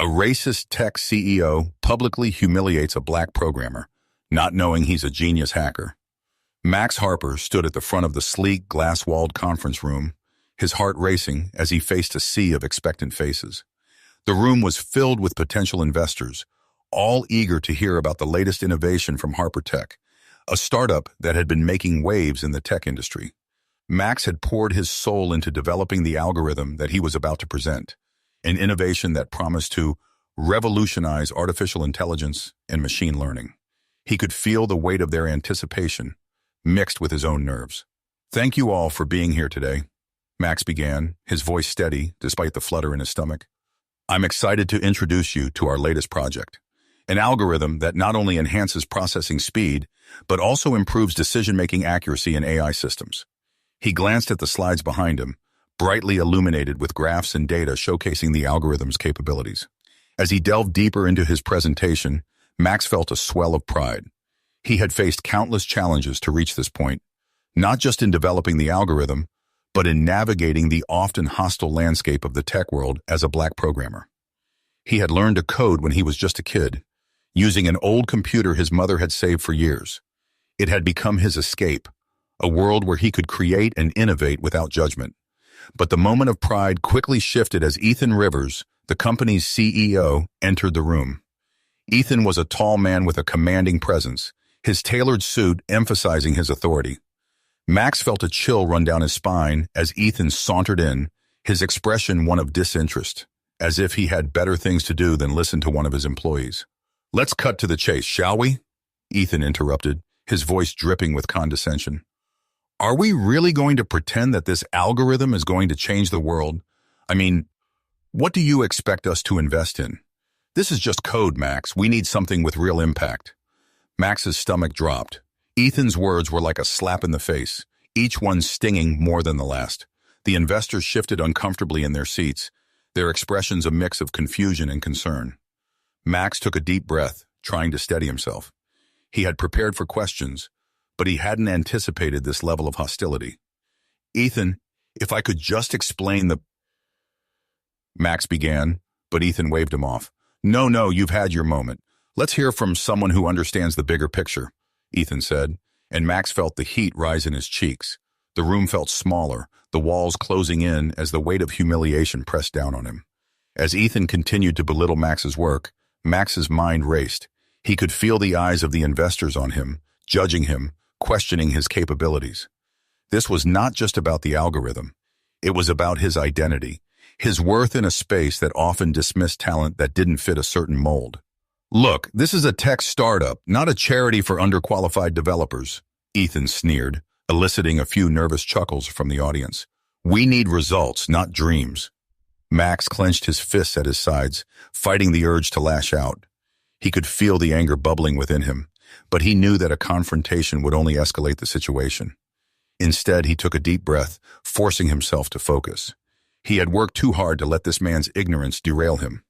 A racist tech CEO publicly humiliates a black programmer, not knowing he's a genius hacker. Max Harper stood at the front of the sleek, glass-walled conference room, his heart racing as he faced a sea of expectant faces. The room was filled with potential investors, all eager to hear about the latest innovation from Harper Tech, a startup that had been making waves in the tech industry. Max had poured his soul into developing the algorithm that he was about to present, an innovation that promised to revolutionize artificial intelligence and machine learning. He could feel the weight of their anticipation, mixed with his own nerves. "Thank you all for being here today," Max began, his voice steady despite the flutter in his stomach. "I'm excited to introduce you to our latest project, an algorithm that not only enhances processing speed, but also improves decision-making accuracy in AI systems." He glanced at the slides behind him, brightly illuminated with graphs and data showcasing the algorithm's capabilities. As he delved deeper into his presentation, Max felt a swell of pride. He had faced countless challenges to reach this point, not just in developing the algorithm, but in navigating the often hostile landscape of the tech world as a black programmer. He had learned to code when he was just a kid, using an old computer his mother had saved for years. It had become his escape, a world where he could create and innovate without judgment. But the moment of pride quickly shifted as Ethan Rivers, the company's CEO, entered the room. Ethan was a tall man with a commanding presence, his tailored suit emphasizing his authority. Max felt a chill run down his spine as Ethan sauntered in, his expression one of disinterest, as if he had better things to do than listen to one of his employees. "Let's cut to the chase, shall we?" Ethan interrupted, his voice dripping with condescension. "Are we really going to pretend that this algorithm is going to change the world? I mean, what do you expect us to invest in? This is just code, Max. We need something with real impact." Max's stomach dropped. Ethan's words were like a slap in the face, each one stinging more than the last. The investors shifted uncomfortably in their seats, their expressions a mix of confusion and concern. Max took a deep breath, trying to steady himself. He had prepared for questions, but he hadn't anticipated this level of hostility. "Ethan, if I could just explain the—" Max began, but Ethan waved him off. No, you've had your moment. Let's hear from someone who understands the bigger picture," Ethan said, and Max felt the heat rise in his cheeks. The room felt smaller, the walls closing in as the weight of humiliation pressed down on him. As Ethan continued to belittle Max's work, Max's mind raced. He could feel the eyes of the investors on him, judging him, questioning his capabilities. This was not just about the algorithm. It was about his identity, his worth in a space that often dismissed talent that didn't fit a certain mold. "Look, this is a tech startup, not a charity for underqualified developers," Ethan sneered, eliciting a few nervous chuckles from the audience. "We need results, not dreams." Max clenched his fists at his sides, fighting the urge to lash out. He could feel the anger bubbling within him, but he knew that a confrontation would only escalate the situation. Instead, he took a deep breath, forcing himself to focus. He had worked too hard to let this man's ignorance derail him.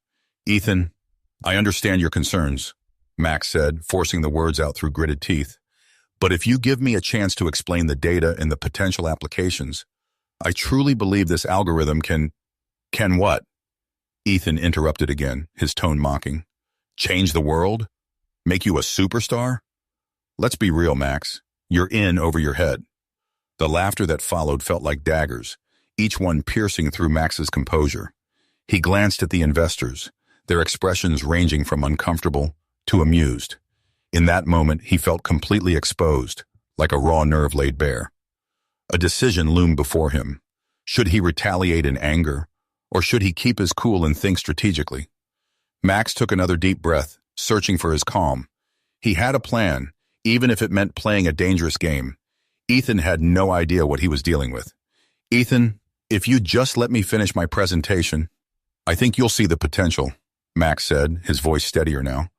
"Ethan, I understand your concerns," Max said, forcing the words out through gritted teeth. "But if you give me a chance to explain the data and the potential applications, I truly believe this algorithm can what?" Ethan interrupted again, his tone mocking. "Change the world? Make you a superstar? Let's be real, Max. You're in over your head." The laughter that followed felt like daggers, each one piercing through Max's composure. He glanced at the investors, their expressions ranging from uncomfortable to amused. In that moment, he felt completely exposed, like a raw nerve laid bare. A decision loomed before him. Should he retaliate in anger, or should he keep his cool and think strategically? Max took another deep breath, searching for his calm. He had a plan, even if it meant playing a dangerous game. Ethan had no idea what he was dealing with. "Ethan, if you just let me finish my presentation, I think you'll see the potential," Max said, his voice steadier now.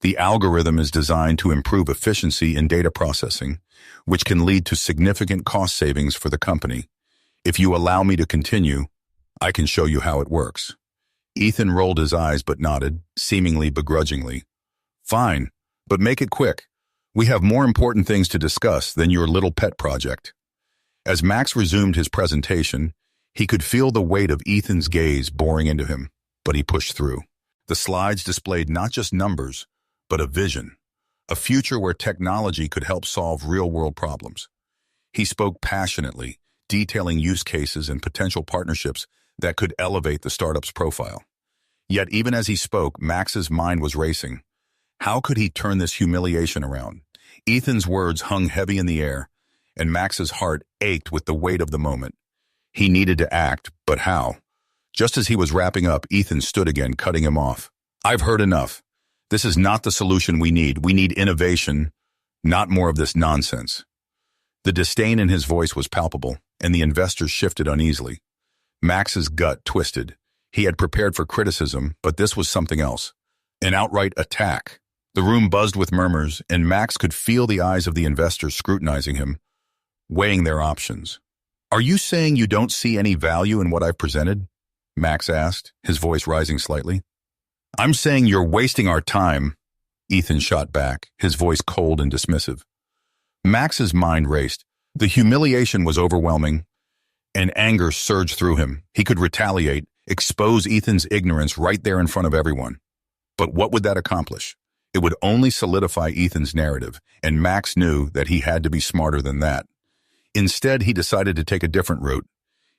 "The algorithm is designed to improve efficiency in data processing, which can lead to significant cost savings for the company. If you allow me to continue, I can show you how it works." Ethan rolled his eyes but nodded, seemingly begrudgingly. "Fine, but make it quick. We have more important things to discuss than your little pet project." As Max resumed his presentation, he could feel the weight of Ethan's gaze boring into him, but he pushed through. The slides displayed not just numbers, but a vision, a future where technology could help solve real-world problems. He spoke passionately, detailing use cases and potential partnerships that could elevate the startup's profile. Yet even as he spoke, Max's mind was racing. How could he turn this humiliation around? Ethan's words hung heavy in the air, and Max's heart ached with the weight of the moment. He needed to act, but how? Just as he was wrapping up, Ethan stood again, cutting him off. "I've heard enough. This is not the solution we need. We need innovation, not more of this nonsense." The disdain in his voice was palpable, and the investors shifted uneasily. Max's gut twisted. He had prepared for criticism, but this was something else. An outright attack. The room buzzed with murmurs, and Max could feel the eyes of the investors scrutinizing him, weighing their options. "Are you saying you don't see any value in what I've presented?" Max asked, his voice rising slightly. "I'm saying you're wasting our time," Ethan shot back, his voice cold and dismissive. Max's mind raced. The humiliation was overwhelming, and anger surged through him. He could retaliate, expose Ethan's ignorance right there in front of everyone. But what would that accomplish? It would only solidify Ethan's narrative, and Max knew that he had to be smarter than that. Instead, he decided to take a different route.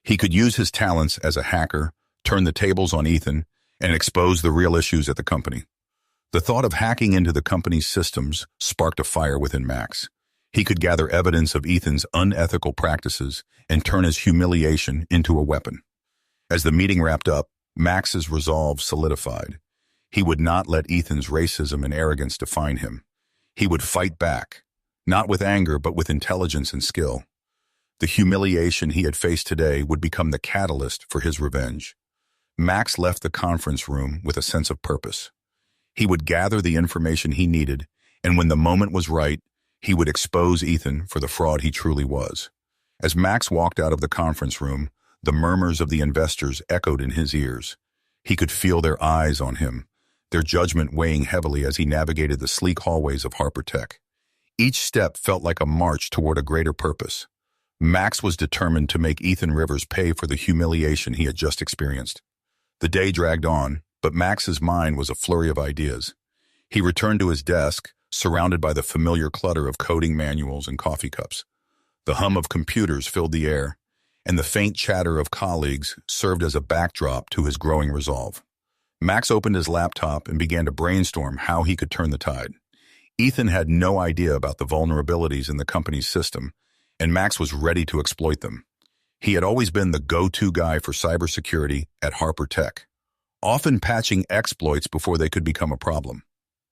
He could use his talents as a hacker, turn the tables on Ethan, and expose the real issues at the company. The thought of hacking into the company's systems sparked a fire within Max. He could gather evidence of Ethan's unethical practices and turn his humiliation into a weapon. As the meeting wrapped up, Max's resolve solidified. He would not let Ethan's racism and arrogance define him. He would fight back, not with anger, but with intelligence and skill. The humiliation he had faced today would become the catalyst for his revenge. Max left the conference room with a sense of purpose. He would gather the information he needed, and when the moment was right, he would expose Ethan for the fraud he truly was. As Max walked out of the conference room, the murmurs of the investors echoed in his ears. He could feel their eyes on him, their judgment weighing heavily as he navigated the sleek hallways of Harper Tech. Each step felt like a march toward a greater purpose. Max was determined to make Ethan Rivers pay for the humiliation he had just experienced. The day dragged on, but Max's mind was a flurry of ideas. He returned to his desk, surrounded by the familiar clutter of coding manuals and coffee cups. The hum of computers filled the air, and the faint chatter of colleagues served as a backdrop to his growing resolve. Max opened his laptop and began to brainstorm how he could turn the tide. Ethan had no idea about the vulnerabilities in the company's system, and Max was ready to exploit them. He had always been the go-to guy for cybersecurity at Harper Tech, often patching exploits before they could become a problem.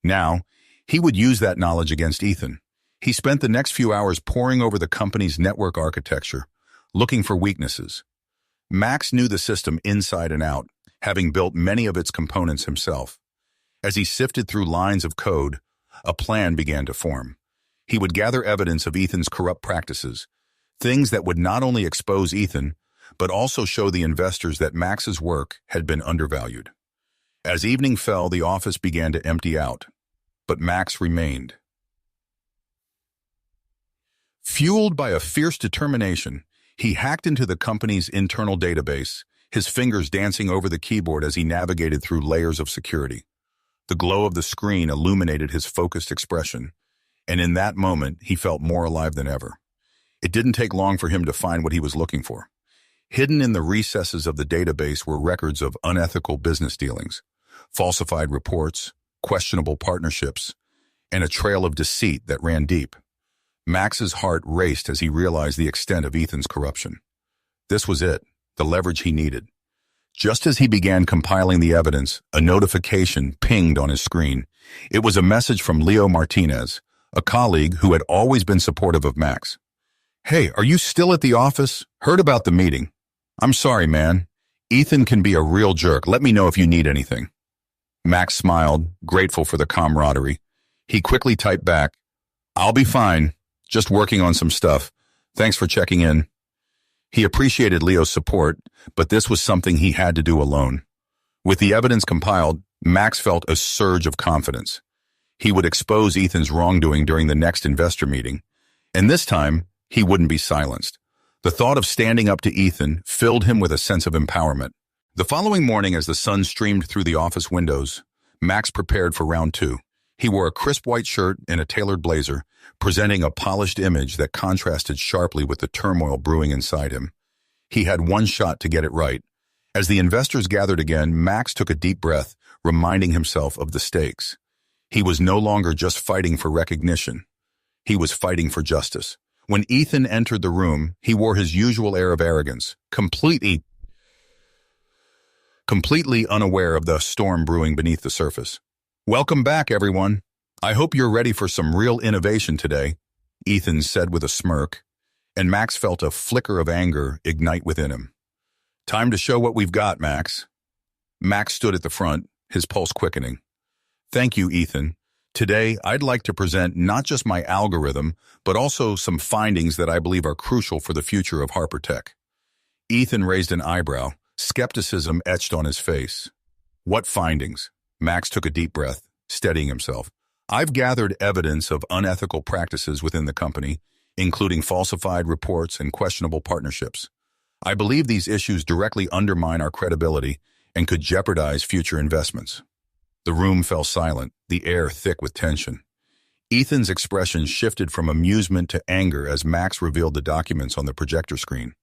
Now, he would use that knowledge against Ethan. He spent the next few hours poring over the company's network architecture, looking for weaknesses. Max knew the system inside and out, having built many of its components himself. As he sifted through lines of code, a plan began to form. He would gather evidence of Ethan's corrupt practices, things that would not only expose Ethan, but also show the investors that Max's work had been undervalued. As evening fell, the office began to empty out, but Max remained. Fueled by a fierce determination, he hacked into the company's internal database, his fingers dancing over the keyboard as he navigated through layers of security. The glow of the screen illuminated his focused expression, and in that moment, he felt more alive than ever. It didn't take long for him to find what he was looking for. Hidden in the recesses of the database were records of unethical business dealings, falsified reports, questionable partnerships, and a trail of deceit that ran deep. Max's heart raced as he realized the extent of Ethan's corruption. This was it, the leverage he needed. Just as he began compiling the evidence, a notification pinged on his screen. It was a message from Leo Martinez, a colleague who had always been supportive of Max. "Hey, are you still at the office? Heard about the meeting. I'm sorry, man. Ethan can be a real jerk. Let me know if you need anything." Max smiled, grateful for the camaraderie. He quickly typed back, "I'll be fine. Just working on some stuff. Thanks for checking in." He appreciated Leo's support, but this was something he had to do alone. With the evidence compiled, Max felt a surge of confidence. He would expose Ethan's wrongdoing during the next investor meeting, and this time, he wouldn't be silenced. The thought of standing up to Ethan filled him with a sense of empowerment. The following morning, as the sun streamed through the office windows, Max prepared for round two. He wore a crisp white shirt and a tailored blazer, presenting a polished image that contrasted sharply with the turmoil brewing inside him. He had one shot to get it right. As the investors gathered again, Max took a deep breath, reminding himself of the stakes. He was no longer just fighting for recognition. He was fighting for justice. When Ethan entered the room, he wore his usual air of arrogance, completely unaware of the storm brewing beneath the surface. "Welcome back, everyone. I hope you're ready for some real innovation today," Ethan said with a smirk, and Max felt a flicker of anger ignite within him. "Time to show what we've got, Max." Max stood at the front, his pulse quickening. "Thank you, Ethan. Today, I'd like to present not just my algorithm, but also some findings that I believe are crucial for the future of Harper Tech." Ethan raised an eyebrow, skepticism etched on his face. "What findings?" Max took a deep breath, steadying himself. "I've gathered evidence of unethical practices within the company, including falsified reports and questionable partnerships. I believe these issues directly undermine our credibility and could jeopardize future investments." The room fell silent, the air thick with tension. Ethan's expression shifted from amusement to anger as Max revealed the documents on the projector screen.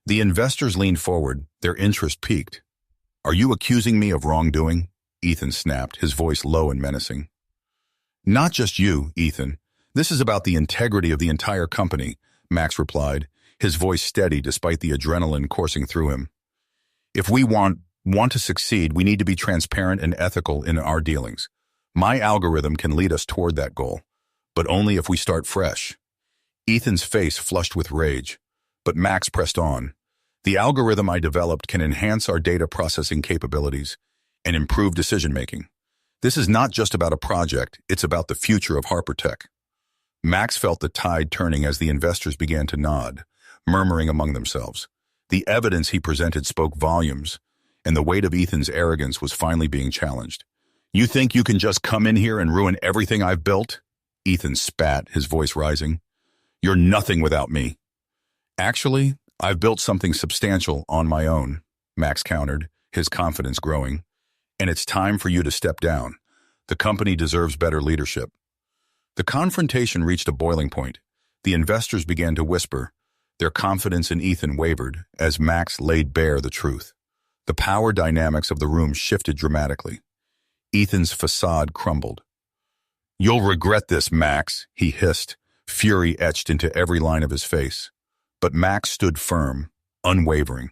The investors leaned forward, their interest piqued. "Are you accusing me of wrongdoing?" Ethan snapped, his voice low and menacing. "Not just you, Ethan. This is about the integrity of the entire company," Max replied, his voice steady despite the adrenaline coursing through him. "If we want to succeed, we need to be transparent and ethical in our dealings. My algorithm can lead us toward that goal, but only if we start fresh." Ethan's face flushed with rage, but Max pressed on. "The algorithm I developed can enhance our data processing capabilities and improve decision-making. This is not just about a project, it's about the future of Harper Tech." Max felt the tide turning as the investors began to nod, murmuring among themselves. The evidence he presented spoke volumes, and the weight of Ethan's arrogance was finally being challenged. "You think you can just come in here and ruin everything I've built?" Ethan spat, his voice rising. "You're nothing without me." "Actually, I've built something substantial on my own," Max countered, his confidence growing. "And it's time for you to step down. The company deserves better leadership." The confrontation reached a boiling point. The investors began to whisper. Their confidence in Ethan wavered as Max laid bare the truth. The power dynamics of the room shifted dramatically. Ethan's facade crumbled. "You'll regret this, Max," he hissed, fury etched into every line of his face. But Max stood firm, unwavering.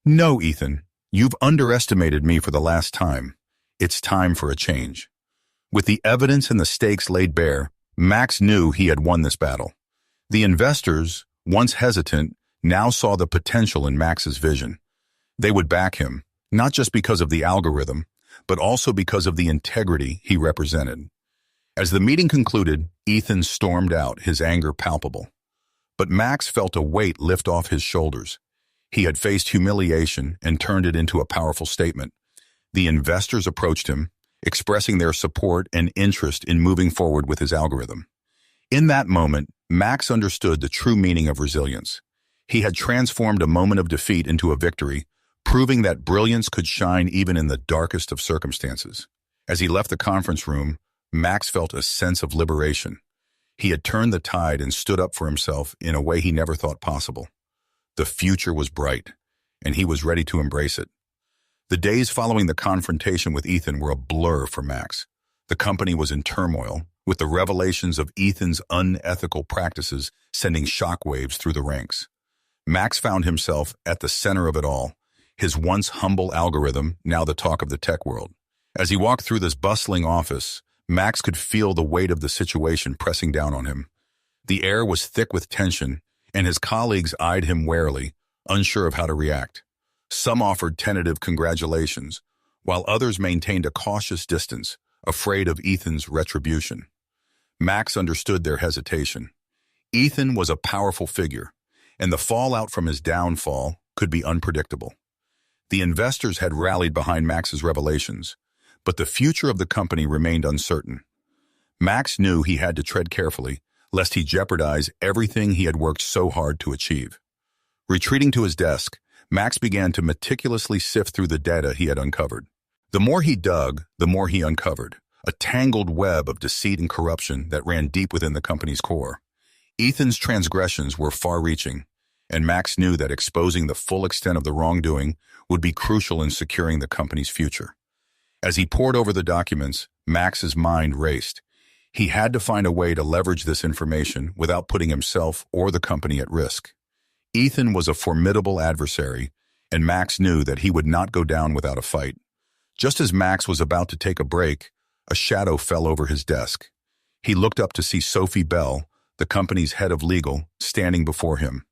"No, Ethan, you've underestimated me for the last time. It's time for a change." With the evidence and the stakes laid bare, Max knew he had won this battle. The investors, once hesitant, now saw the potential in Max's vision. They would back him, not just because of the algorithm, but also because of the integrity he represented. As the meeting concluded, Ethan stormed out, his anger palpable. But Max felt a weight lift off his shoulders. He had faced humiliation and turned it into a powerful statement. The investors approached him, expressing their support and interest in moving forward with his algorithm. In that moment, Max understood the true meaning of resilience. He had transformed a moment of defeat into a victory, proving that brilliance could shine even in the darkest of circumstances. As he left the conference room, Max felt a sense of liberation. He had turned the tide and stood up for himself in a way he never thought possible. The future was bright, and he was ready to embrace it. The days following the confrontation with Ethan were a blur for Max. The company was in turmoil, with the revelations of Ethan's unethical practices sending shockwaves through the ranks. Max found himself at the center of it all, his once humble algorithm now the talk of the tech world. As he walked through this bustling office, Max could feel the weight of the situation pressing down on him. The air was thick with tension, and his colleagues eyed him warily, unsure of how to react. Some offered tentative congratulations, while others maintained a cautious distance, afraid of Ethan's retribution. Max understood their hesitation. Ethan was a powerful figure, and the fallout from his downfall could be unpredictable. The investors had rallied behind Max's revelations, but the future of the company remained uncertain. Max knew he had to tread carefully, lest he jeopardize everything he had worked so hard to achieve. Retreating to his desk, Max began to meticulously sift through the data he had uncovered. The more he dug, the more he uncovered, a tangled web of deceit and corruption that ran deep within the company's core. Ethan's transgressions were far-reaching, and Max knew that exposing the full extent of the wrongdoing would be crucial in securing the company's future. As he pored over the documents, Max's mind raced. He had to find a way to leverage this information without putting himself or the company at risk. Ethan was a formidable adversary, and Max knew that he would not go down without a fight. Just as Max was about to take a break, a shadow fell over his desk. He looked up to see Sophie Bell, the company's head of legal, standing before him.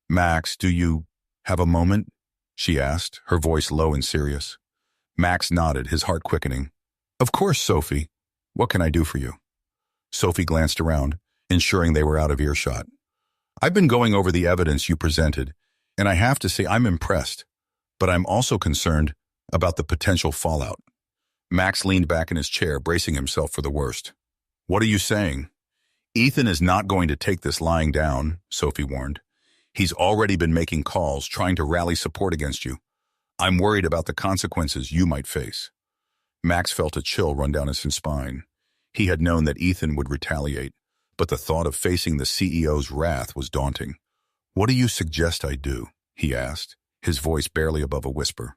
"Max, do you have a moment?" she asked, her voice low and serious. Max nodded, his heart quickening. "Of course, Sophie. What can I do for you?" Sophie glanced around, ensuring they were out of earshot. "I've been going over the evidence you presented, and I have to say I'm impressed, but I'm also concerned about the potential fallout." Max leaned back in his chair, bracing himself for the worst. "What are you saying?" "Ethan is not going to take this lying down," Sophie warned. "He's already been making calls, trying to rally support against you. I'm worried about the consequences you might face." Max felt a chill run down his spine. He had known that Ethan would retaliate, but the thought of facing the CEO's wrath was daunting. "What do you suggest I do?" he asked, his voice barely above a whisper.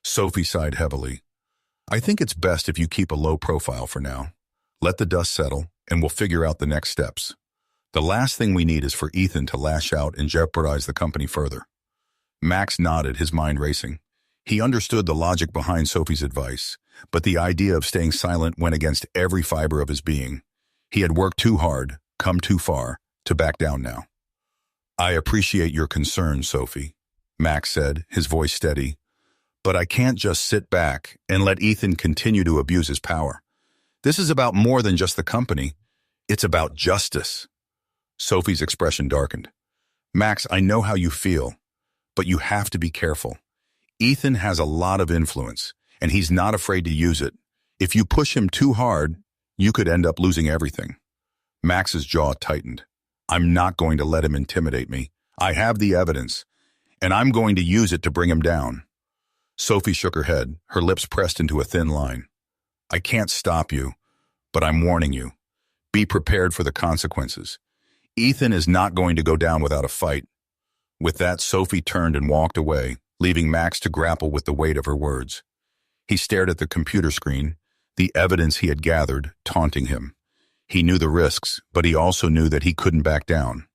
Sophie sighed heavily. "I think it's best if you keep a low profile for now. Let the dust settle, and we'll figure out the next steps. The last thing we need is for Ethan to lash out and jeopardize the company further." Max nodded, his mind racing. He understood the logic behind Sophie's advice, but the idea of staying silent went against every fiber of his being. He had worked too hard, come too far, to back down now. "I appreciate your concern, Sophie," Max said, his voice steady. "But I can't just sit back and let Ethan continue to abuse his power. This is about more than just the company. It's about justice." Sophie's expression darkened. "Max, I know how you feel, but you have to be careful. Ethan has a lot of influence, and he's not afraid to use it. If you push him too hard, you could end up losing everything." Max's jaw tightened. "I'm not going to let him intimidate me. I have the evidence, and I'm going to use it to bring him down." Sophie shook her head, her lips pressed into a thin line. "I can't stop you, but I'm warning you. Be prepared for the consequences. Ethan is not going to go down without a fight." With that, Sophie turned and walked away, leaving Max to grapple with the weight of her words. He stared at the computer screen, the evidence he had gathered, taunting him. He knew the risks, but he also knew that he couldn't back down.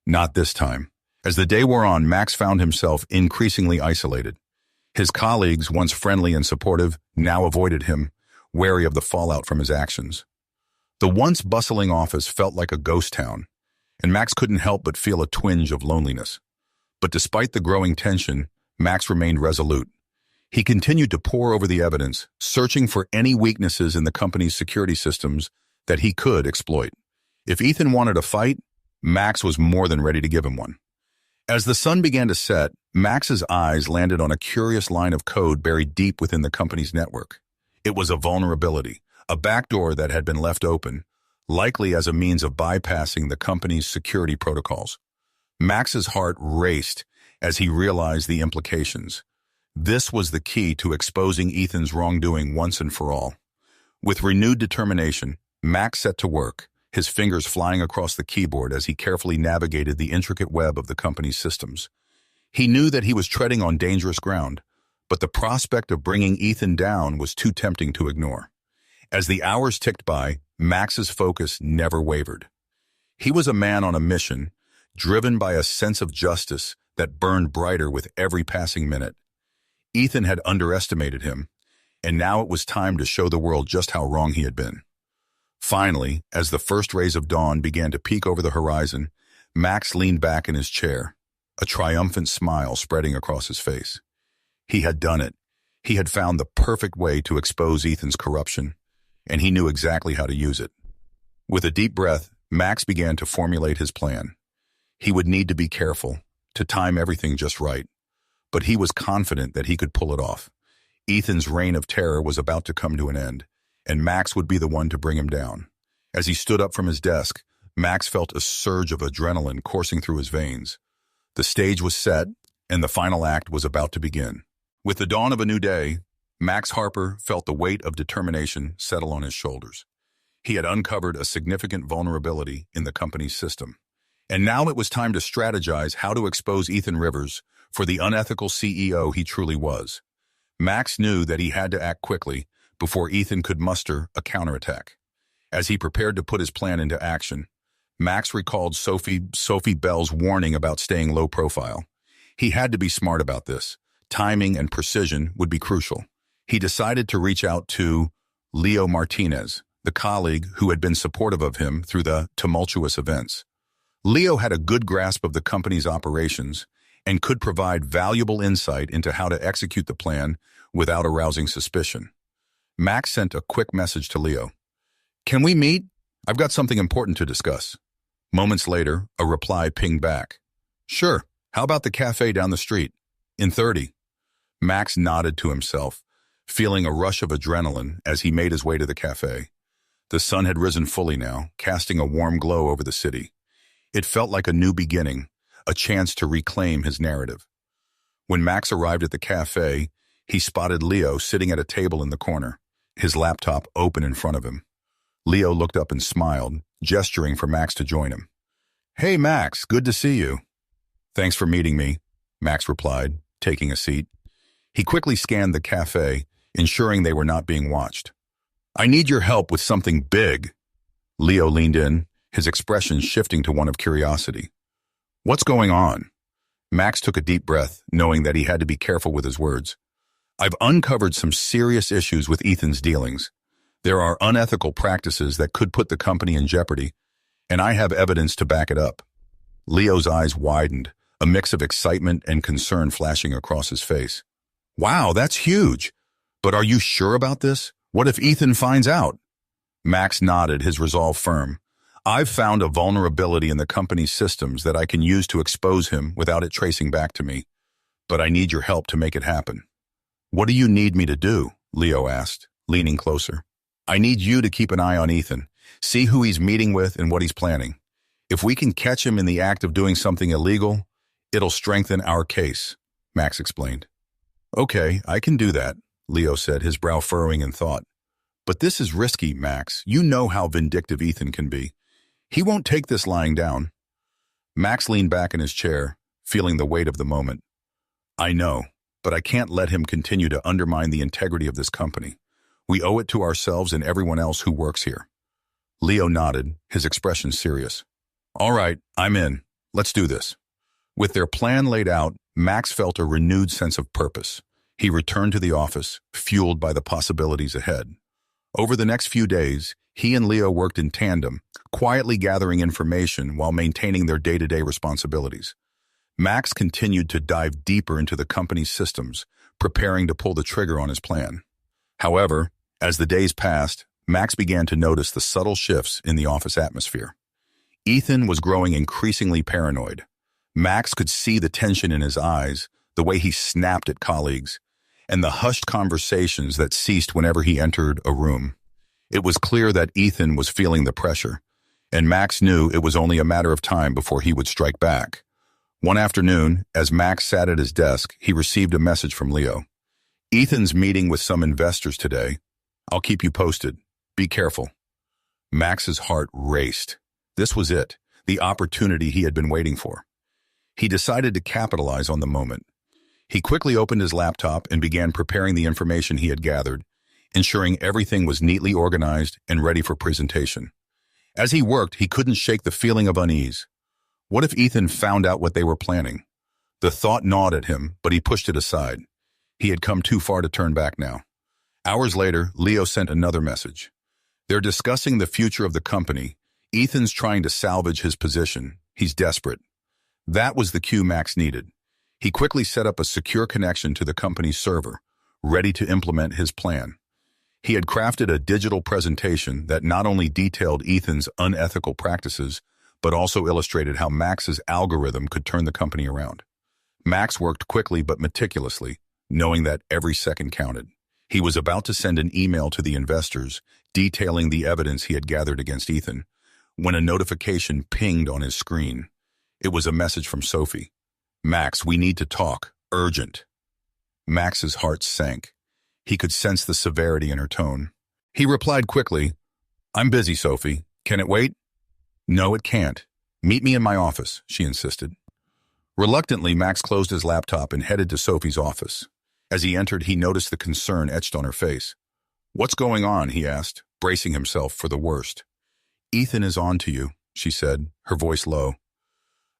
Not this time. As the day wore on, Max found himself increasingly isolated. His colleagues, once friendly and supportive, now avoided him, wary of the fallout from his actions. The once bustling office felt like a ghost town, and Max couldn't help but feel a twinge of loneliness. But despite the growing tension, Max remained resolute. He continued to pore over the evidence, searching for any weaknesses in the company's security systems that he could exploit. If Ethan wanted a fight, Max was more than ready to give him one. As the sun began to set, Max's eyes landed on a curious line of code buried deep within the company's network. It was a vulnerability, a backdoor that had been left open, likely as a means of bypassing the company's security protocols. Max's heart raced as he realized the implications. This was the key to exposing Ethan's wrongdoing once and for all. With renewed determination, Max set to work, his fingers flying across the keyboard as he carefully navigated the intricate web of the company's systems. He knew that he was treading on dangerous ground, but the prospect of bringing Ethan down was too tempting to ignore. As the hours ticked by, Max's focus never wavered. He was a man on a mission, driven by a sense of justice that burned brighter with every passing minute. Ethan had underestimated him, and now it was time to show the world just how wrong he had been. Finally, as the first rays of dawn began to peek over the horizon, Max leaned back in his chair, a triumphant smile spreading across his face. He had done it. He had found the perfect way to expose Ethan's corruption, and he knew exactly how to use it. With a deep breath, Max began to formulate his plan. He would need to be careful, to time everything just right, but he was confident that he could pull it off. Ethan's reign of terror was about to come to an end, and Max would be the one to bring him down. As he stood up from his desk, Max felt a surge of adrenaline coursing through his veins. The stage was set, and the final act was about to begin. With the dawn of a new day, Max Harper felt the weight of determination settle on his shoulders. He had uncovered a significant vulnerability in the company's system. And now it was time to strategize how to expose Ethan Rivers for the unethical CEO he truly was. Max knew that he had to act quickly before Ethan could muster a counterattack. As he prepared to put his plan into action, Max recalled Sophie Bell's warning about staying low profile. He had to be smart about this. Timing and precision would be crucial. He decided to reach out to Leo Martinez, the colleague who had been supportive of him through the tumultuous events. Leo had a good grasp of the company's operations and could provide valuable insight into how to execute the plan without arousing suspicion. Max sent a quick message to Leo. "Can we meet? I've got something important to discuss." Moments later, a reply pinged back. "Sure, how about the cafe down the street? In 30. Max nodded to himself, feeling a rush of adrenaline as he made his way to the cafe. The sun had risen fully now, casting a warm glow over the city. It felt like a new beginning, a chance to reclaim his narrative. When Max arrived at the cafe, he spotted Leo sitting at a table in the corner, his laptop open in front of him. Leo looked up and smiled, gesturing for Max to join him. "Hey, Max, good to see you." "Thanks for meeting me," Max replied, taking a seat. He quickly scanned the cafe, ensuring they were not being watched. "I need your help with something big." Leo leaned in, his expression shifting to one of curiosity. "What's going on?" Max took a deep breath, knowing that he had to be careful with his words. "I've uncovered some serious issues with Ethan's dealings. There are unethical practices that could put the company in jeopardy, and I have evidence to back it up." Leo's eyes widened, a mix of excitement and concern flashing across his face. "Wow, that's huge. But are you sure about this? What if Ethan finds out?" Max nodded, his resolve firm. "I've found a vulnerability in the company's systems that I can use to expose him without it tracing back to me. But I need your help to make it happen." "What do you need me to do?" Leo asked, leaning closer. "I need you to keep an eye on Ethan, see who he's meeting with and what he's planning. If we can catch him in the act of doing something illegal, it'll strengthen our case," Max explained. "Okay, I can do that," Leo said, his brow furrowing in thought. "But this is risky, Max. You know how vindictive Ethan can be. He won't take this lying down." Max leaned back in his chair, feeling the weight of the moment. "I know, but I can't let him continue to undermine the integrity of this company. We owe it to ourselves and everyone else who works here." Leo nodded, his expression serious. "All right, I'm in. Let's do this." With their plan laid out, Max felt a renewed sense of purpose. He returned to the office, fueled by the possibilities ahead. Over the next few days, he and Leo worked in tandem, quietly gathering information while maintaining their day-to-day responsibilities. Max continued to dive deeper into the company's systems, preparing to pull the trigger on his plan. However, as the days passed, Max began to notice the subtle shifts in the office atmosphere. Ethan was growing increasingly paranoid. Max could see the tension in his eyes, the way he snapped at colleagues, and the hushed conversations that ceased whenever he entered a room. It was clear that Ethan was feeling the pressure, and Max knew it was only a matter of time before he would strike back. One afternoon, as Max sat at his desk, he received a message from Leo. "Ethan's meeting with some investors today. I'll keep you posted. Be careful." Max's heart raced. This was it, the opportunity he had been waiting for. He decided to capitalize on the moment. He quickly opened his laptop and began preparing the information he had gathered, ensuring everything was neatly organized and ready for presentation. As he worked, he couldn't shake the feeling of unease. What if Ethan found out what they were planning? The thought gnawed at him, but he pushed it aside. He had come too far to turn back now. Hours later, Leo sent another message. "They're discussing the future of the company. Ethan's trying to salvage his position. He's desperate." That was the cue Max needed. He quickly set up a secure connection to the company's server, ready to implement his plan. He had crafted a digital presentation that not only detailed Ethan's unethical practices, but also illustrated how Max's algorithm could turn the company around. Max worked quickly but meticulously, knowing that every second counted. He was about to send an email to the investors, detailing the evidence he had gathered against Ethan, when a notification pinged on his screen. It was a message from Sophie. "Max, we need to talk. Urgent." Max's heart sank. He could sense the severity in her tone. He replied quickly, "I'm busy, Sophie. Can it wait?" "No, it can't. Meet me in my office," she insisted. Reluctantly, Max closed his laptop and headed to Sophie's office. As he entered, he noticed the concern etched on her face. "What's going on?" he asked, bracing himself for the worst. "Ethan is on to you," she said, her voice low.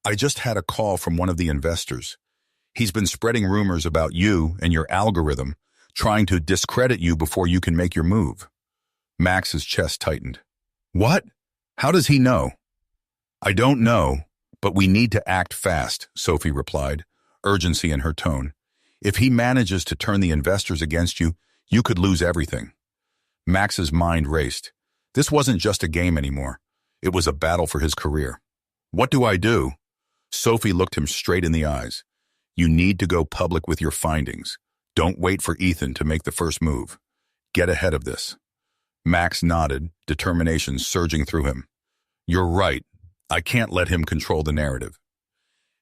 "I just had a call from one of the investors. He's been spreading rumors about you and your algorithm, trying to discredit you before you can make your move." Max's chest tightened. "What? How does he know?" "I don't know, but we need to act fast," Sophie replied, urgency in her tone. "If he manages to turn the investors against you, you could lose everything." Max's mind raced. This wasn't just a game anymore. It was a battle for his career. "What do I do?" Sophie looked him straight in the eyes. "You need to go public with your findings. Don't wait for Ethan to make the first move. Get ahead of this." Max nodded, determination surging through him. "You're right. I can't let him control the narrative."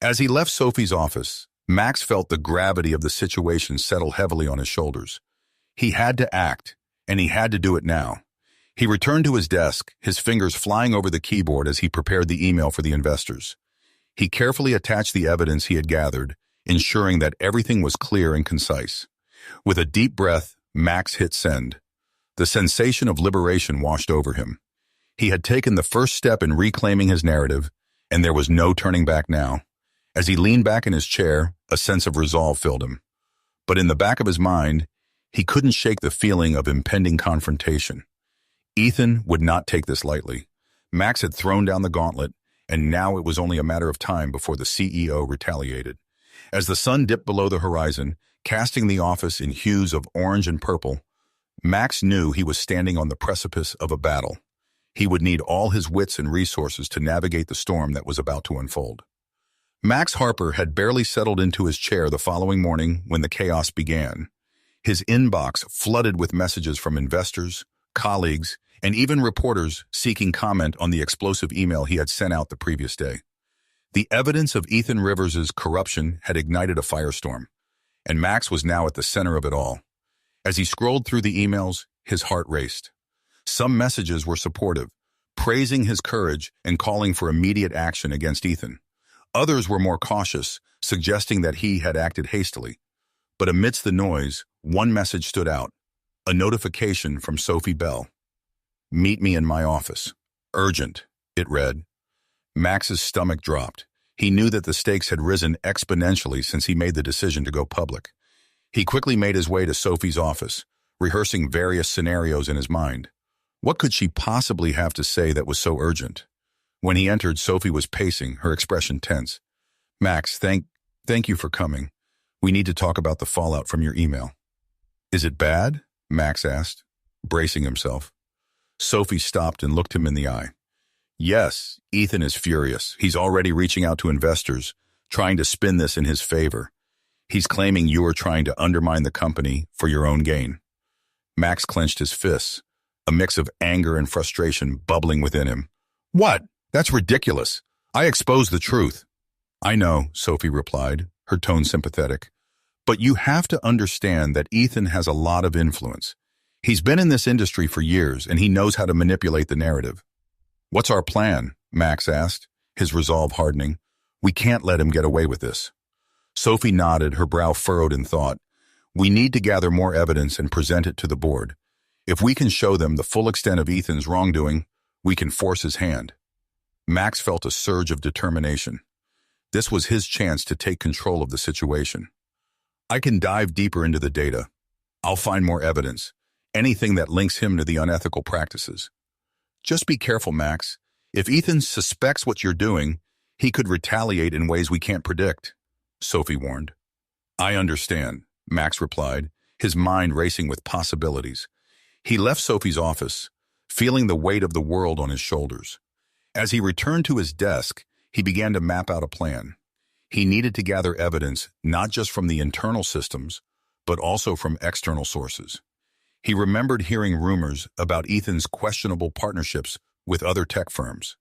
As he left Sophie's office, Max felt the gravity of the situation settle heavily on his shoulders. He had to act, and he had to do it now. He returned to his desk, his fingers flying over the keyboard as he prepared the email for the investors. He carefully attached the evidence he had gathered, ensuring that everything was clear and concise. With a deep breath, Max hit send. The sensation of liberation washed over him. He had taken the first step in reclaiming his narrative, and there was no turning back now. As he leaned back in his chair, a sense of resolve filled him. But in the back of his mind, he couldn't shake the feeling of impending confrontation. Ethan would not take this lightly. Max had thrown down the gauntlet, and now it was only a matter of time before the CEO retaliated. As the sun dipped below the horizon, casting the office in hues of orange and purple, Max knew he was standing on the precipice of a battle. He would need all his wits and resources to navigate the storm that was about to unfold. Max Harper had barely settled into his chair the following morning when the chaos began. His inbox flooded with messages from investors, colleagues, and even reporters seeking comment on the explosive email he had sent out the previous day. The evidence of Ethan Rivers' corruption had ignited a firestorm, and Max was now at the center of it all. As he scrolled through the emails, his heart raced. Some messages were supportive, praising his courage and calling for immediate action against Ethan. Others were more cautious, suggesting that he had acted hastily. But amidst the noise, one message stood out, a notification from Sophie Bell. "Meet me in my office. Urgent," it read. Max's stomach dropped. He knew that the stakes had risen exponentially since he made the decision to go public. He quickly made his way to Sophie's office, rehearsing various scenarios in his mind. What could she possibly have to say that was so urgent? When he entered, Sophie was pacing, her expression tense. "Max, thank you for coming. We need to talk about the fallout from your email." "Is it bad?" Max asked, bracing himself. Sophie stopped and looked him in the eye. "Yes, Ethan is furious. He's already reaching out to investors, trying to spin this in his favor. He's claiming you are trying to undermine the company for your own gain." Max clenched his fists, a mix of anger and frustration bubbling within him. "What? That's ridiculous. I exposed the truth." "I know," Sophie replied, her tone sympathetic. "But you have to understand that Ethan has a lot of influence. He's been in this industry for years, and he knows how to manipulate the narrative." "What's our plan?" Max asked, his resolve hardening. "We can't let him get away with this." Sophie nodded, her brow furrowed in thought. "We need to gather more evidence and present it to the board. If we can show them the full extent of Ethan's wrongdoing, we can force his hand." Max felt a surge of determination. This was his chance to take control of the situation. "I can dive deeper into the data. I'll find more evidence, anything that links him to the unethical practices. Just be careful, Max. If Ethan suspects what you're doing, he could retaliate in ways we can't predict," Sophie warned. "I understand," Max replied, his mind racing with possibilities. He left Sophie's office, feeling the weight of the world on his shoulders. As he returned to his desk, he began to map out a plan. He needed to gather evidence not just from the internal systems, but also from external sources. He remembered hearing rumors about Ethan's questionable partnerships with other tech firms.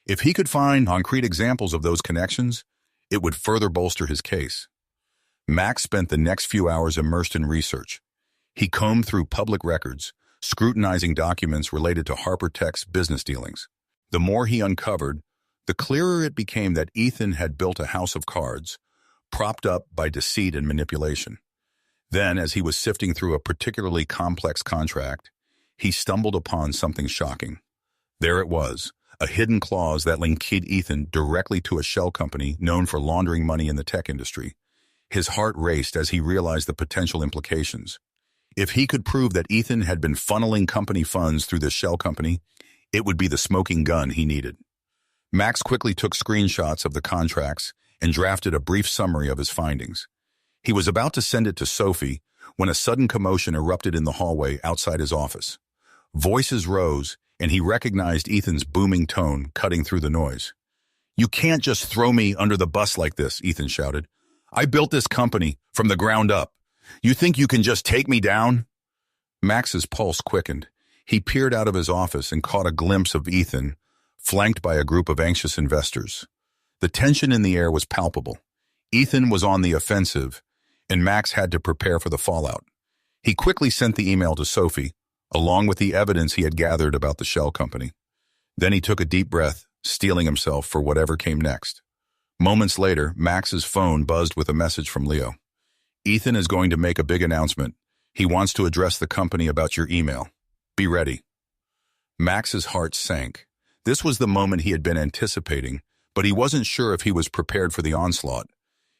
If he could find concrete examples of those connections, it would further bolster his case. Max spent the next few hours immersed in research. He combed through public records, scrutinizing documents related to Harper Tech's business dealings. The more he uncovered, the clearer it became that Ethan had built a house of cards, propped up by deceit and manipulation. Then, as he was sifting through a particularly complex contract, he stumbled upon something shocking. There it was, a hidden clause that linked Ethan directly to a shell company known for laundering money in the tech industry. His heart raced as he realized the potential implications. If he could prove that Ethan had been funneling company funds through this shell company, it would be the smoking gun he needed. Max quickly took screenshots of the contracts and drafted a brief summary of his findings. He was about to send it to Sophie when a sudden commotion erupted in the hallway outside his office. Voices rose, and he recognized Ethan's booming tone cutting through the noise. "You can't just throw me under the bus like this," Ethan shouted. "I built this company from the ground up. You think you can just take me down?" Max's pulse quickened. He peered out of his office and caught a glimpse of Ethan, flanked by a group of anxious investors. The tension in the air was palpable. Ethan was on the offensive, and Max had to prepare for the fallout. He quickly sent the email to Sophie, along with the evidence he had gathered about the shell company. Then he took a deep breath, steeling himself for whatever came next. Moments later, Max's phone buzzed with a message from Leo. "Ethan is going to make a big announcement. He wants to address the company about your email. Be ready." Max's heart sank. This was the moment he had been anticipating, but he wasn't sure if he was prepared for the onslaught.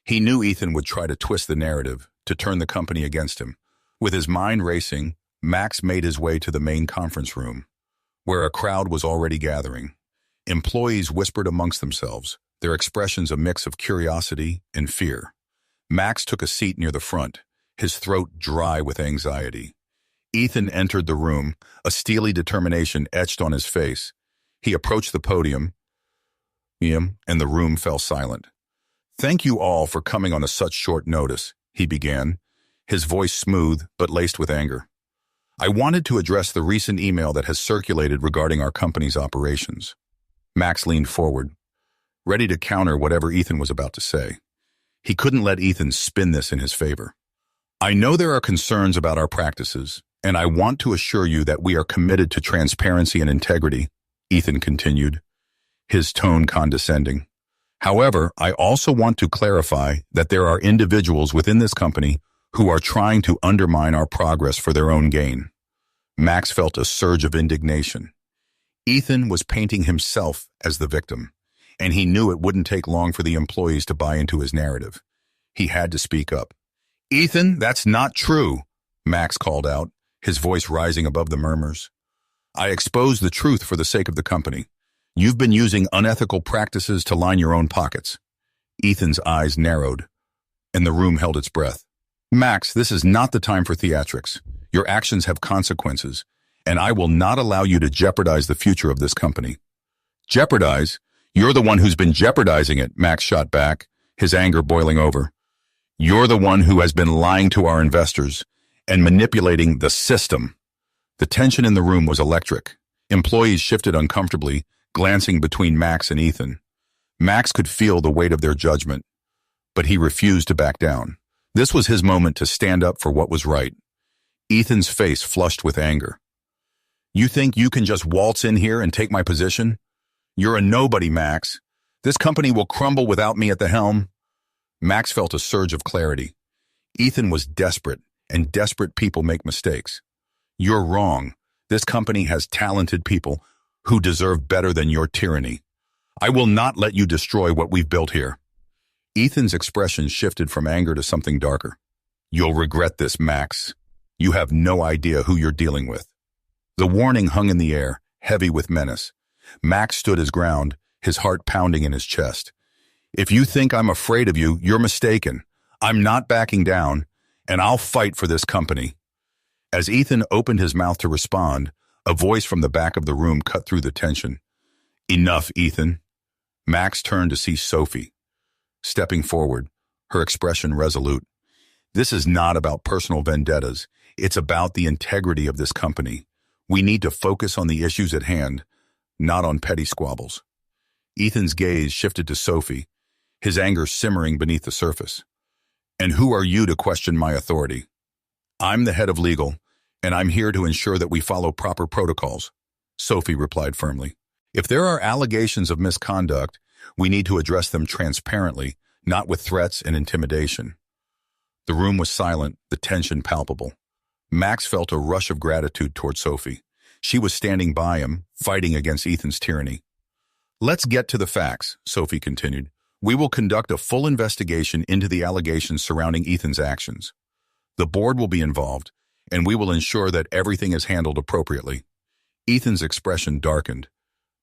He knew Ethan would try to twist the narrative, to turn the company against him. With his mind racing, Max made his way to the main conference room, where a crowd was already gathering. Employees whispered amongst themselves, their expressions a mix of curiosity and fear. Max took a seat near the front, his throat dry with anxiety. Ethan entered the room, a steely determination etched on his face. He approached the podium, and the room fell silent. "Thank you all for coming on such short notice," he began, his voice smooth but laced with anger. "I wanted to address the recent email that has circulated regarding our company's operations." Max leaned forward, ready to counter whatever Ethan was about to say. He couldn't let Ethan spin this in his favor. "I know there are concerns about our practices, and I want to assure you that we are committed to transparency and integrity," Ethan continued, his tone condescending. "However, I also want to clarify that there are individuals within this company who are trying to undermine our progress for their own gain." Max felt a surge of indignation. Ethan was painting himself as the victim, and he knew it wouldn't take long for the employees to buy into his narrative. He had to speak up. "Ethan, that's not true," Max called out, his voice rising above the murmurs. "I expose the truth for the sake of the company. You've been using unethical practices to line your own pockets." Ethan's eyes narrowed, and the room held its breath. "Max, this is not the time for theatrics. Your actions have consequences, and I will not allow you to jeopardize the future of this company." "Jeopardize? You're the one who's been jeopardizing it," Max shot back, his anger boiling over. "You're the one who has been lying to our investors and manipulating the system." The tension in the room was electric. Employees shifted uncomfortably, glancing between Max and Ethan. Max could feel the weight of their judgment, but he refused to back down. This was his moment to stand up for what was right. Ethan's face flushed with anger. "You think you can just waltz in here and take my position? You're a nobody, Max. This company will crumble without me at the helm." Max felt a surge of clarity. Ethan was desperate, and desperate people make mistakes. "You're wrong. This company has talented people who deserve better than your tyranny. I will not let you destroy what we've built here." Ethan's expression shifted from anger to something darker. "You'll regret this, Max. You have no idea who you're dealing with." The warning hung in the air, heavy with menace. Max stood his ground, his heart pounding in his chest. "If you think I'm afraid of you, you're mistaken. I'm not backing down, and I'll fight for this company." As Ethan opened his mouth to respond, a voice from the back of the room cut through the tension. "Enough, Ethan." Max turned to see Sophie, stepping forward, her expression resolute. "This is not about personal vendettas. It's about the integrity of this company. We need to focus on the issues at hand, not on petty squabbles." Ethan's gaze shifted to Sophie, his anger simmering beneath the surface. "And who are you to question my authority?" I'm the head of legal, and I'm here to ensure that we follow proper protocols, Sophie replied firmly. If there are allegations of misconduct, we need to address them transparently, not with threats and intimidation. The room was silent, the tension palpable. Max felt a rush of gratitude toward Sophie. She was standing by him, fighting against Ethan's tyranny. Let's get to the facts, Sophie continued. We will conduct a full investigation into the allegations surrounding Ethan's actions. The board will be involved, and we will ensure that everything is handled appropriately. Ethan's expression darkened,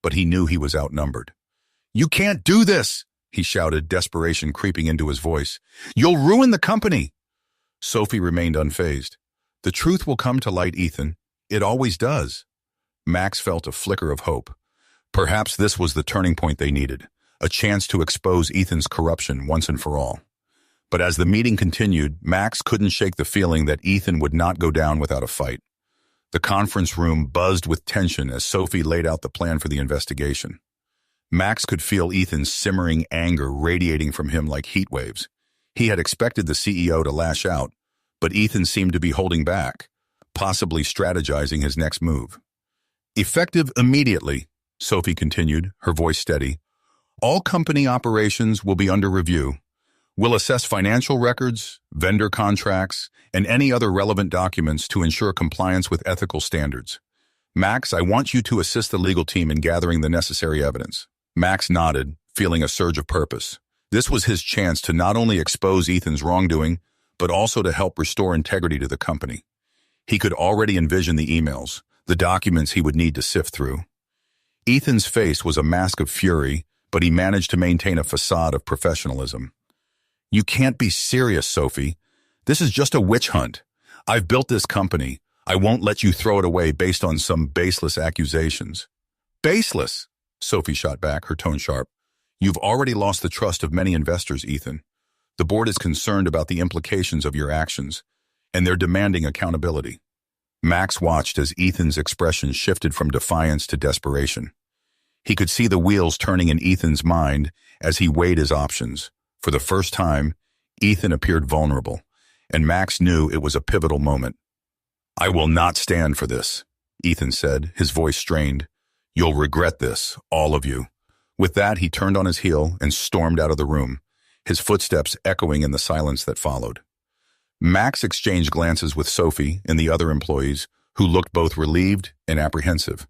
but he knew he was outnumbered. You can't do this, he shouted, desperation creeping into his voice. You'll ruin the company. Sophie remained unfazed. The truth will come to light, Ethan. It always does. Max felt a flicker of hope. Perhaps this was the turning point they needed, a chance to expose Ethan's corruption once and for all. But as the meeting continued, Max couldn't shake the feeling that Ethan would not go down without a fight. The conference room buzzed with tension as Sophie laid out the plan for the investigation. Max could feel Ethan's simmering anger radiating from him like heat waves. He had expected the CEO to lash out, but Ethan seemed to be holding back, possibly strategizing his next move. Effective immediately, Sophie continued, her voice steady. All company operations will be under review. We'll assess financial records, vendor contracts, and any other relevant documents to ensure compliance with ethical standards. Max, I want you to assist the legal team in gathering the necessary evidence. Max nodded, feeling a surge of purpose. This was his chance to not only expose Ethan's wrongdoing, but also to help restore integrity to the company. He could already envision the emails, the documents he would need to sift through. Ethan's face was a mask of fury, but he managed to maintain a facade of professionalism. You can't be serious, Sophie. This is just a witch hunt. I've built this company. I won't let you throw it away based on some baseless accusations. Baseless, Sophie shot back, her tone sharp. You've already lost the trust of many investors, Ethan. The board is concerned about the implications of your actions, and they're demanding accountability. Max watched as Ethan's expression shifted from defiance to desperation. He could see the wheels turning in Ethan's mind as he weighed his options. For the first time, Ethan appeared vulnerable, and Max knew it was a pivotal moment. I will not stand for this, Ethan said, his voice strained. You'll regret this, all of you. With that, he turned on his heel and stormed out of the room, his footsteps echoing in the silence that followed. Max exchanged glances with Sophie and the other employees, who looked both relieved and apprehensive.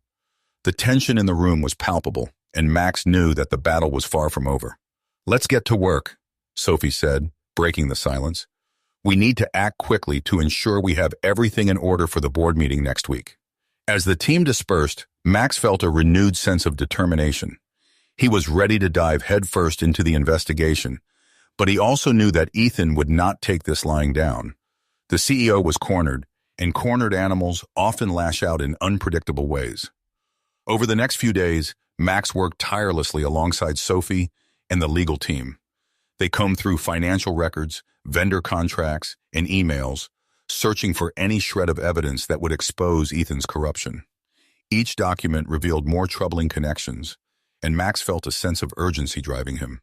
The tension in the room was palpable, and Max knew that the battle was far from over. Let's get to work, Sophie said, breaking the silence. We need to act quickly to ensure we have everything in order for the board meeting next week. As the team dispersed, Max felt a renewed sense of determination. He was ready to dive headfirst into the investigation, but he also knew that Ethan would not take this lying down. The CEO was cornered, and cornered animals often lash out in unpredictable ways. Over the next few days, Max worked tirelessly alongside Sophie and the legal team. They combed through financial records, vendor contracts, and emails, searching for any shred of evidence that would expose Ethan's corruption. Each document revealed more troubling connections, and Max felt a sense of urgency driving him.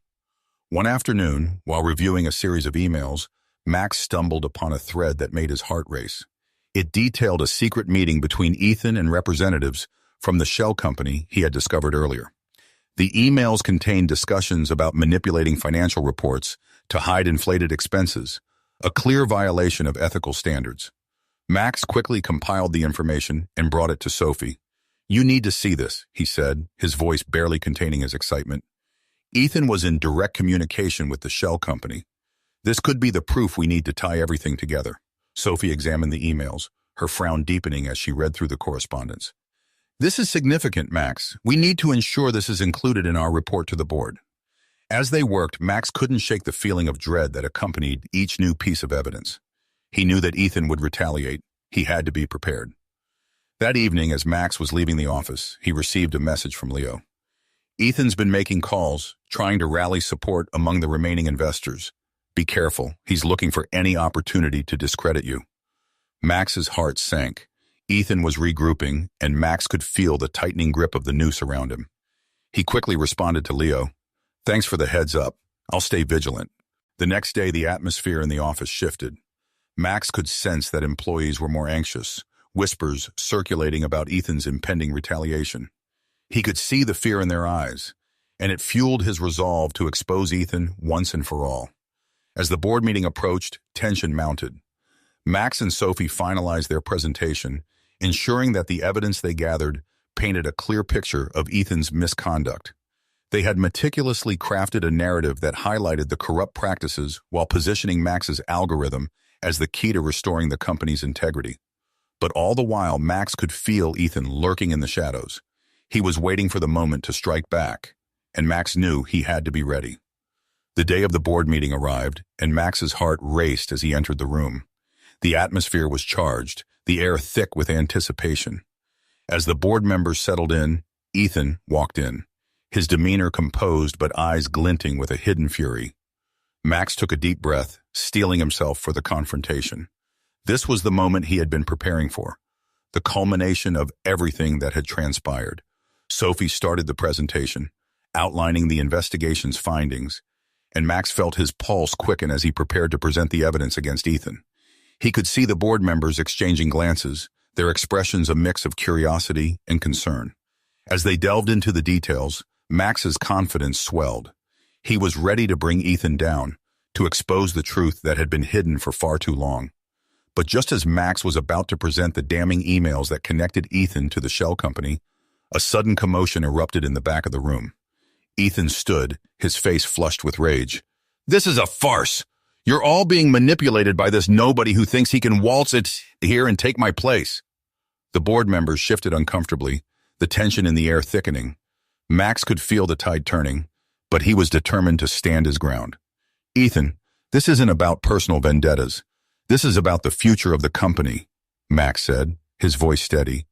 One afternoon, while reviewing a series of emails, Max stumbled upon a thread that made his heart race. It detailed a secret meeting between Ethan and representatives from the shell company he had discovered earlier. The emails contained discussions about manipulating financial reports to hide inflated expenses, a clear violation of ethical standards. Max quickly compiled the information and brought it to Sophie. You need to see this, he said, his voice barely containing his excitement. Ethan was in direct communication with the shell company. This could be the proof we need to tie everything together. Sophie examined the emails, her frown deepening as she read through the correspondence. This is significant, Max. We need to ensure this is included in our report to the board. As they worked, Max couldn't shake the feeling of dread that accompanied each new piece of evidence. He knew that Ethan would retaliate. He had to be prepared. That evening, as Max was leaving the office, he received a message from Leo. Ethan's been making calls, trying to rally support among the remaining investors. Be careful. He's looking for any opportunity to discredit you. Max's heart sank. Ethan was regrouping, and Max could feel the tightening grip of the noose around him. He quickly responded to Leo. Thanks for the heads up. I'll stay vigilant. The next day, the atmosphere in the office shifted. Max could sense that employees were more anxious, whispers circulating about Ethan's impending retaliation. He could see the fear in their eyes, and it fueled his resolve to expose Ethan once and for all. As the board meeting approached, tension mounted. Max and Sophie finalized their presentation, ensuring that the evidence they gathered painted a clear picture of Ethan's misconduct. They had meticulously crafted a narrative that highlighted the corrupt practices while positioning Max's algorithm as the key to restoring the company's integrity. But all the while, Max could feel Ethan lurking in the shadows. He was waiting for the moment to strike back, and Max knew he had to be ready. The day of the board meeting arrived, and Max's heart raced as he entered the room. The atmosphere was charged, the air thick with anticipation. As the board members settled in, Ethan walked in, his demeanor composed but eyes glinting with a hidden fury. Max took a deep breath, steeling himself for the confrontation. This was the moment he had been preparing for, the culmination of everything that had transpired. Sophie started the presentation, outlining the investigation's findings, and Max felt his pulse quicken as he prepared to present the evidence against Ethan. He could see the board members exchanging glances, their expressions a mix of curiosity and concern. As they delved into the details, Max's confidence swelled. He was ready to bring Ethan down, to expose the truth that had been hidden for far too long. But just as Max was about to present the damning emails that connected Ethan to the shell company, a sudden commotion erupted in the back of the room. Ethan stood, his face flushed with rage. "This is a farce! You're all being manipulated by this nobody who thinks he can waltz it here and take my place." The board members shifted uncomfortably, the tension in the air thickening. Max could feel the tide turning, but he was determined to stand his ground. "Ethan, this isn't about personal vendettas. This is about the future of the company," Max said, his voice steady.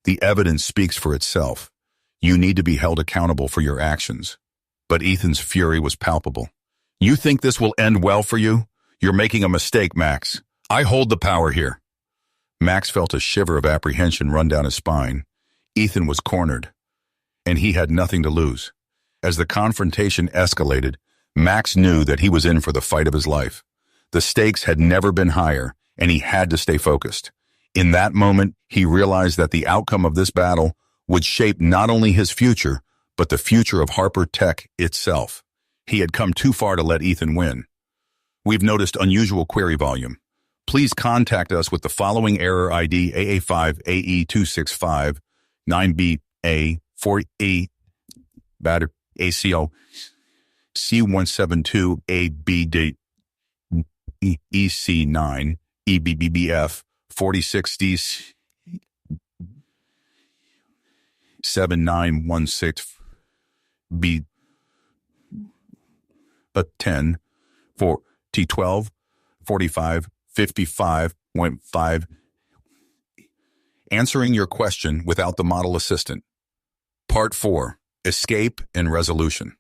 "The evidence speaks for itself. You need to be held accountable for your actions." But Ethan's fury was palpable. "You think this will end well for you? You're making a mistake, Max. I hold the power here." Max felt a shiver of apprehension run down his spine. Ethan was cornered, and he had nothing to lose. As the confrontation escalated, Max knew that he was in for the fight of his life. The stakes had never been higher, and he had to stay focused. In that moment, he realized that the outcome of this battle would shape not only his future, but the future of Harper Tech itself. He had come too far to let Ethan win. "We've noticed unusual query volume. Please contact us with the following error ID AA5AE265 9BA4E batter ACO C172ABD EC9 EBBBF 46D 7916 B 10 4 T12 45 55.5. Answering your question without the model assistant. Part 4. Escape and Resolution.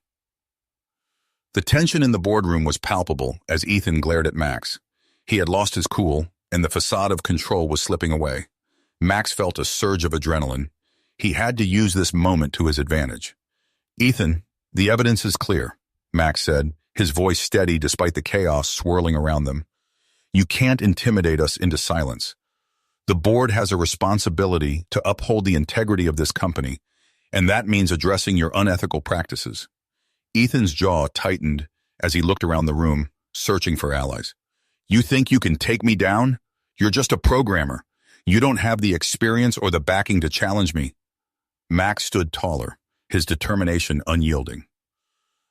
The tension in the boardroom was palpable as Ethan glared at Max. He had lost his cool, and the facade of control was slipping away. Max felt a surge of adrenaline. He had to use this moment to his advantage. "Ethan, the evidence is clear," Max said, his voice steady despite the chaos swirling around them. "You can't intimidate us into silence. The board has a responsibility to uphold the integrity of this company, and that means addressing your unethical practices." Ethan's jaw tightened as he looked around the room, searching for allies. "You think you can take me down? You're just a programmer. You don't have the experience or the backing to challenge me." Max stood taller, his determination unyielding.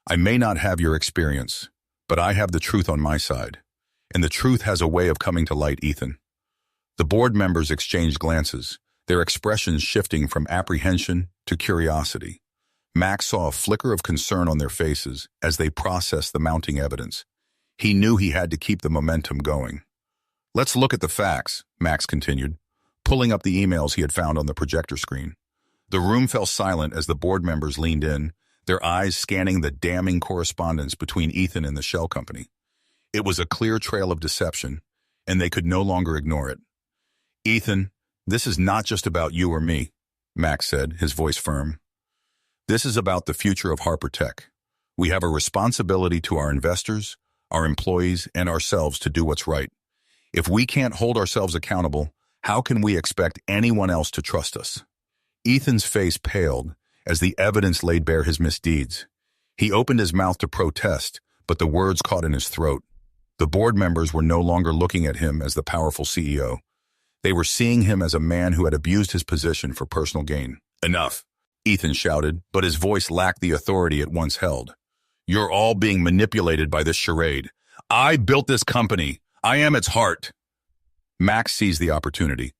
"I may not have your experience, but I have the truth on my side. And the truth has a way of coming to light, Ethan." The board members exchanged glances, their expressions shifting from apprehension to curiosity. Max saw a flicker of concern on their faces as they processed the mounting evidence. He knew he had to keep the momentum going. "Let's look at the facts," Max continued, pulling up the emails he had found on the projector screen. The room fell silent as the board members leaned in, their eyes scanning the damning correspondence between Ethan and the shell company. It was a clear trail of deception, and they could no longer ignore it. "Ethan, this is not just about you or me," Max said, his voice firm. "This is about the future of Harper Tech. We have a responsibility to our investors, our employees, and ourselves to do what's right. If we can't hold ourselves accountable, how can we expect anyone else to trust us? Ethan's face paled as the evidence laid bare his misdeeds. He opened his mouth to protest, but the words caught in his throat. The board members were no longer looking at him as the powerful CEO. They were seeing him as a man who had abused his position for personal gain. "Enough," Ethan shouted, but his voice lacked the authority it once held. "You're all being manipulated by this charade. I built this company. I am its heart." Max seized the opportunity.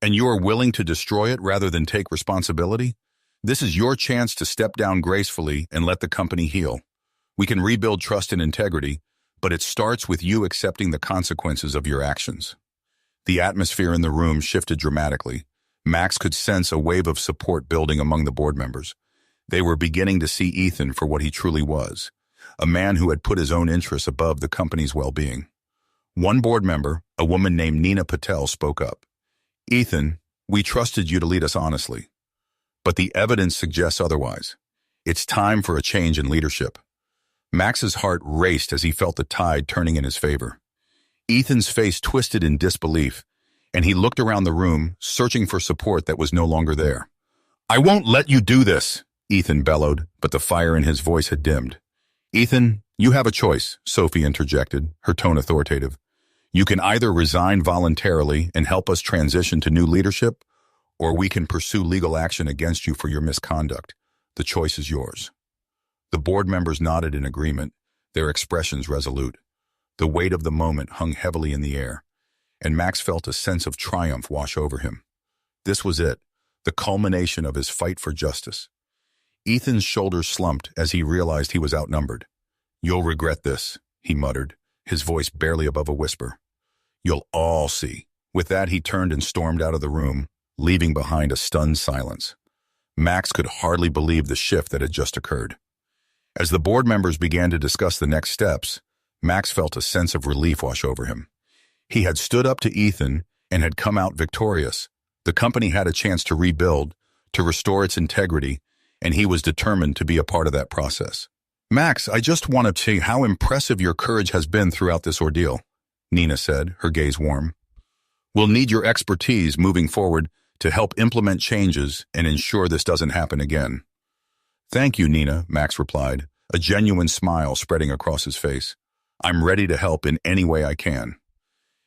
"And you are willing to destroy it rather than take responsibility? This is your chance to step down gracefully and let the company heal. We can rebuild trust and integrity, but it starts with you accepting the consequences of your actions." The atmosphere in the room shifted dramatically. Max could sense a wave of support building among the board members. They were beginning to see Ethan for what he truly was, a man who had put his own interests above the company's well-being. One board member, a woman named Nina Patel, spoke up. "Ethan, we trusted you to lead us honestly, but the evidence suggests otherwise. It's time for a change in leadership." Max's heart raced as he felt the tide turning in his favor. Ethan's face twisted in disbelief, and he looked around the room, searching for support that was no longer there. "I won't let you do this," Ethan bellowed, but the fire in his voice had dimmed. "Ethan, you have a choice," Sophie interjected, her tone authoritative. "You can either resign voluntarily and help us transition to new leadership, or we can pursue legal action against you for your misconduct. The choice is yours." The board members nodded in agreement, their expressions resolute. The weight of the moment hung heavily in the air, and Max felt a sense of triumph wash over him. This was it, the culmination of his fight for justice. Ethan's shoulders slumped as he realized he was outnumbered. "You'll regret this," he muttered, his voice barely above a whisper. "You'll all see." With that, he turned and stormed out of the room, leaving behind a stunned silence. Max could hardly believe the shift that had just occurred. As the board members began to discuss the next steps, Max felt a sense of relief wash over him. He had stood up to Ethan and had come out victorious. The company had a chance to rebuild, to restore its integrity, and he was determined to be a part of that process. "Max, I just want to say how impressive your courage has been throughout this ordeal," Nina said, her gaze warm. "We'll need your expertise moving forward to help implement changes and ensure this doesn't happen again." "Thank you, Nina," Max replied, a genuine smile spreading across his face. "I'm ready to help in any way I can."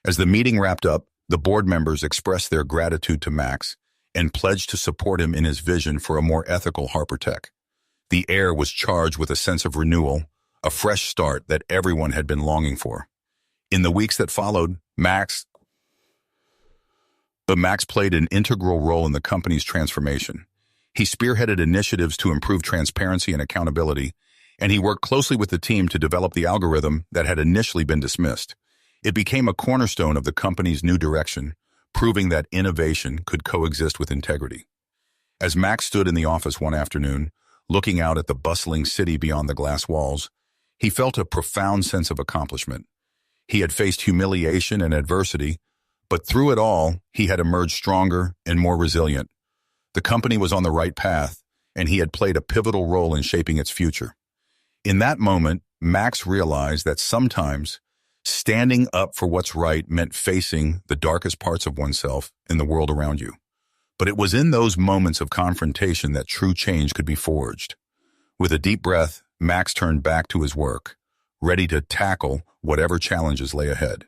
As the meeting wrapped up, the board members expressed their gratitude to Max and pledged to support him in his vision for a more ethical HarperTech. The air was charged with a sense of renewal, a fresh start that everyone had been longing for. In the weeks that followed, Max played an integral role in the company's transformation. He spearheaded initiatives to improve transparency and accountability, and he worked closely with the team to develop the algorithm that had initially been dismissed. It became a cornerstone of the company's new direction, proving that innovation could coexist with integrity. As Max stood in the office one afternoon, looking out at the bustling city beyond the glass walls, he felt a profound sense of accomplishment. He had faced humiliation and adversity, but through it all, he had emerged stronger and more resilient. The company was on the right path, and he had played a pivotal role in shaping its future. In that moment, Max realized that sometimes standing up for what's right meant facing the darkest parts of oneself and the world around you. But it was in those moments of confrontation that true change could be forged. With a deep breath, Max turned back to his work, ready to tackle whatever challenges lay ahead.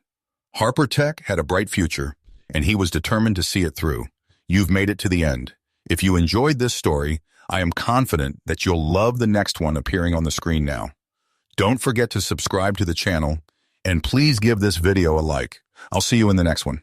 HarperTech had a bright future, and he was determined to see it through. You've made it to the end. If you enjoyed this story, I am confident that you'll love the next one appearing on the screen now. Don't forget to subscribe to the channel, and please give this video a like. I'll see you in the next one.